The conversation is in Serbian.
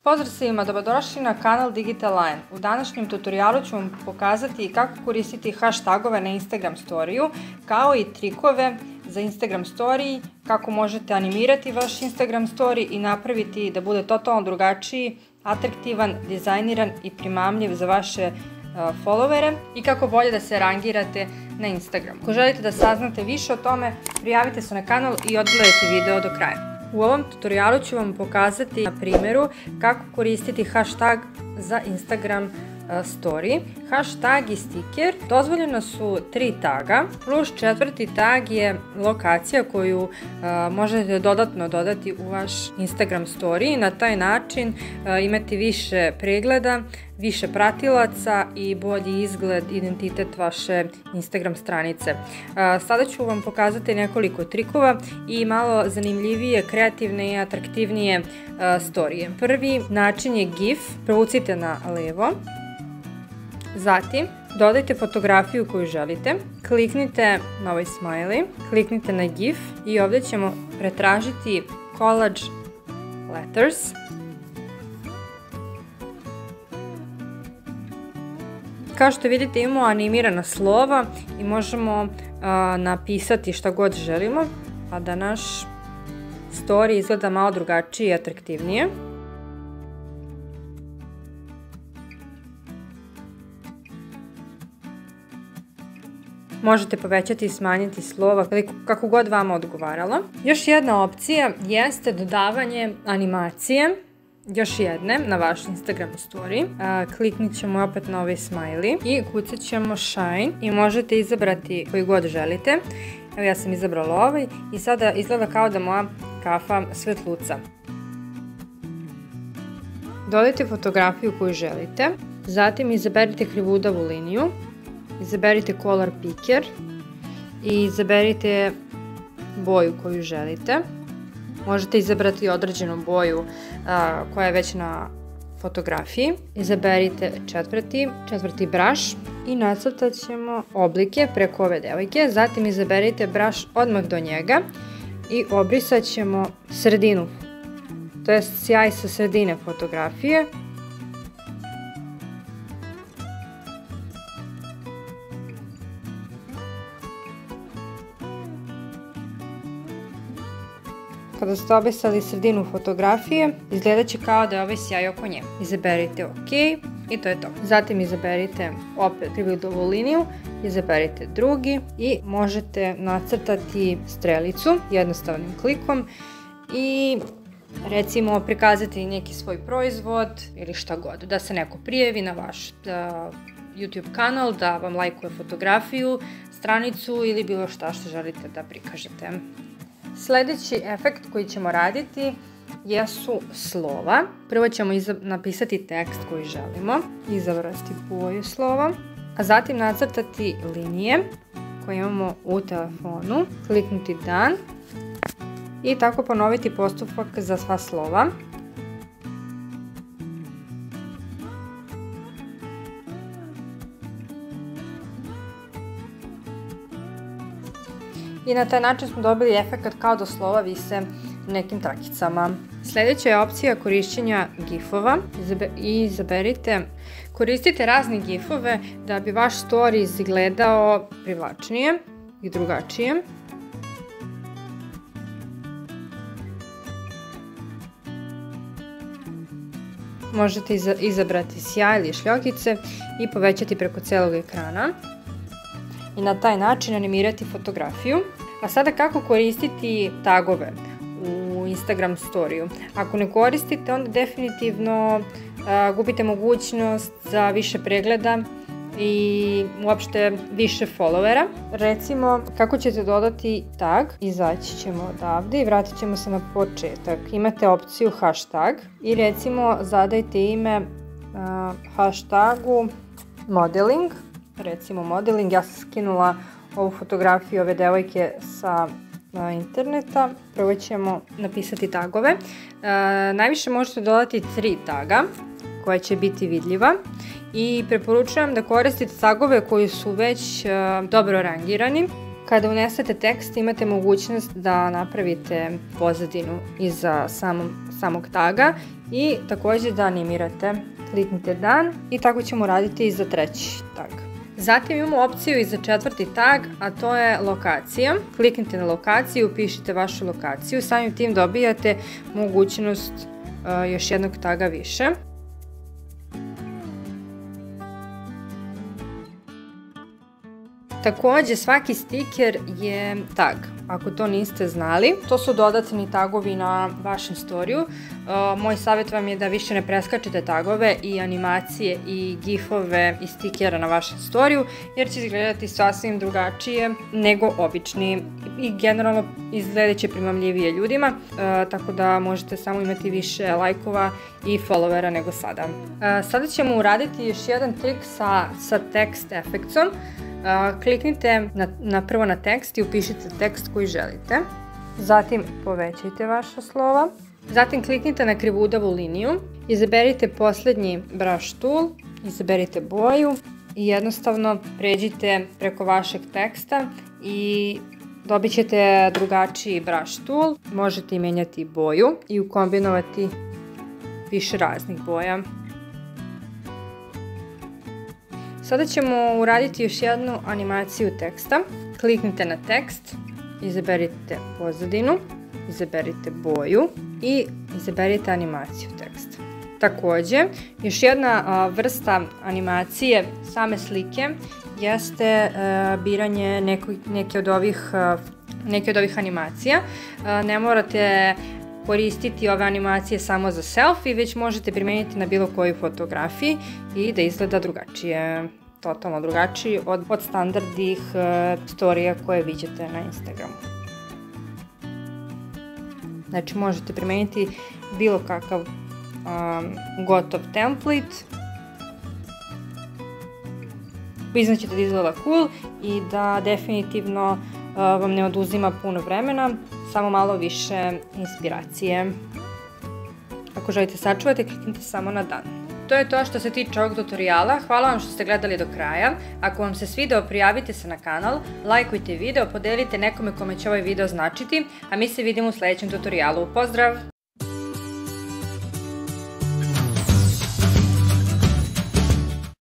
Pozdrav svima, dobrodošli na kanal Digital Line. U današnjem tutorijalu ću vam pokazati kako koristiti hashtagove na Instagram storiju, kao i trikove za Instagram story, kako možete animirati vaš Instagram story i napraviti da bude totalno drugačiji, atraktivan, dizajniran i primamljiv za vaše followere i kako bolje da se rangirate na Instagramu. Ako želite da saznate više o tome, prijavite se na kanal i odgledajte video do kraja. U ovom tutorijalu ću vam pokazati na primjeru kako koristiti hashtag za Instagram story. Hashtag i sticker. Dozvoljeno su 3 taga, plus 4. tag je lokacija koju možete dodatno dodati u vaš Instagram story i na taj način imati više pregleda, više pratilaca i bolji izgled, identitet vaše Instagram stranice. Sada ću vam pokazati nekoliko trikova i malo zanimljivije, kreativne i atraktivnije storije. Prvi način je GIF. Prevucite na levo. Zatim, dodajte fotografiju koju želite, kliknite na ovaj smiley, kliknite na GIF i ovdje ćemo pretražiti collage letters. Kao što vidite imamo animirana slova i možemo napisati šta god želimo, pa da naš story izgleda malo drugačije i atraktivnije. Možete povećati i smanjiti slova kako god vama odgovaralo. Još jedna opcija jeste dodavanje animacije, još jedne, na vaš Instagram story. Kliknit ćemo opet na ovaj smiley i kucat ćemo shine i možete izabrati koji god želite. Evo ja sam izabrala ovaj i sada izgleda kao da moja kafa svetluca. Dodajte fotografiju koju želite, zatim izaberite krivudavu liniju. Izaberite color picker i izaberite boju koju želite. Možete izabrati određenu boju koja je već na fotografiji. Izaberite četvrti brush i nacrtat ćemo oblike preko ove devojke. Zatim izaberite brush odmah do njega i obrisat ćemo sredinu, to je sjaj sa sredine fotografije. Kada ste obrisali sredinu fotografije, izgledat će kao da je ovaj sjaj oko nje. Izaberite OK i to je to. Zatim izaberite opet krivudavu liniju, izaberite drugi i možete nacrtati strelicu jednostavnim klikom i recimo prikazati neki svoj proizvod ili šta god. Da se neko prijavi na vaš YouTube kanal, da vam lajkuje fotografiju, stranicu ili bilo šta što želite da prikažete. Sljedeći efekt koji ćemo raditi jesu slova. Prvo ćemo napisati tekst koji želimo, izabrati boju slova, a zatim nacrtati linije koje imamo u telefonu, kliknuti done i tako ponoviti postupak za sva slova. I na taj način smo dobili efekt kao da slova vise nekim trakicama. Sljedeća je opcija korišćenja gifova. Koristite razne gifove da bi vaš story izgledao privlačnije i drugačije. Možete izabrati sjaj ili šljokice i povećati preko celog ekrana i na taj način animirati fotografiju. A sada kako koristiti tagove u Instagram storiju? Ako ne koristite, onda definitivno gubite mogućnost za više pregleda i uopšte više followera. Recimo, kako ćete dodati tag? Izaći ćemo odavde i vratit ćemo se na početak. Imate opciju hashtag i recimo zadajte ime hashtagu modeling. Recimo modeling, ja sam skinula ovu fotografiju ove devojke sa interneta. Prvo ćemo napisati tagove. Najviše možete dodati 3 taga koja će biti vidljiva i preporučujem da koristite tagove koji su već dobro rangirani. Kada unesete tekst imate mogućnost da napravite pozadinu iza samog taga i takođe da animirate. Kliknite dan i tako ćemo raditi i za treći tag. Zatim imamo opciju i za četvrti tag, a to je lokacija. Kliknite na lokaciju, upišite vašu lokaciju, samim tim dobijate mogućnost još jednog taga više. Takođe, svaki stiker je tag, ako to niste znali. To su dodatni tagovi na vašem storiju. Moj savjet vam je da više ne preskačete tagove i animacije i gifove i stikera na vašem storiju, jer će izgledati sasvim drugačije nego obični i generalno izgledat će primamljivije ljudima, tako da možete samo imati više lajkova i followera nego sada. Sada ćemo uraditi još jedan trik sa tekst efektom. Kliknite prvo na tekst i upišite tekst koji želite. Zatim povećajte vaša slova. Zatim kliknite na krivudavu liniju. Izaberite poslednji brush tool. Izaberite boju i jednostavno pređite preko vašeg teksta i dobit ćete drugačiji brush tool. Možete i menjati boju i ukombinovati više raznih boja. Sada ćemo uraditi još jednu animaciju teksta. Kliknite na tekst, izaberite pozadinu, izaberite boju i izaberite animaciju teksta. Takođe, još jedna vrsta animacije same slike jeste biranje neke od ovih animacija. Ne morate koristiti ove animacije samo za selfie, već možete primeniti na bilo koju fotografiji i da izgleda drugačije, totalno drugačiji od standardnih storija koje viđate na Instagramu. Znači možete primeniti bilo kakav gotov template, priznaćete da izgleda cool i da definitivno vam ne oduzima puno vremena, samo malo više inspiracije. Ako želite sačuvati, kliknite samo na dan. To je to što se tiče ovog tutoriala. Hvala vam što ste gledali do kraja. Ako vam se svideo, prijavite se na kanal, lajkujte video, podelite nekome kome će ovaj video značiti, a mi se vidimo u sledećem tutorialu. Pozdrav!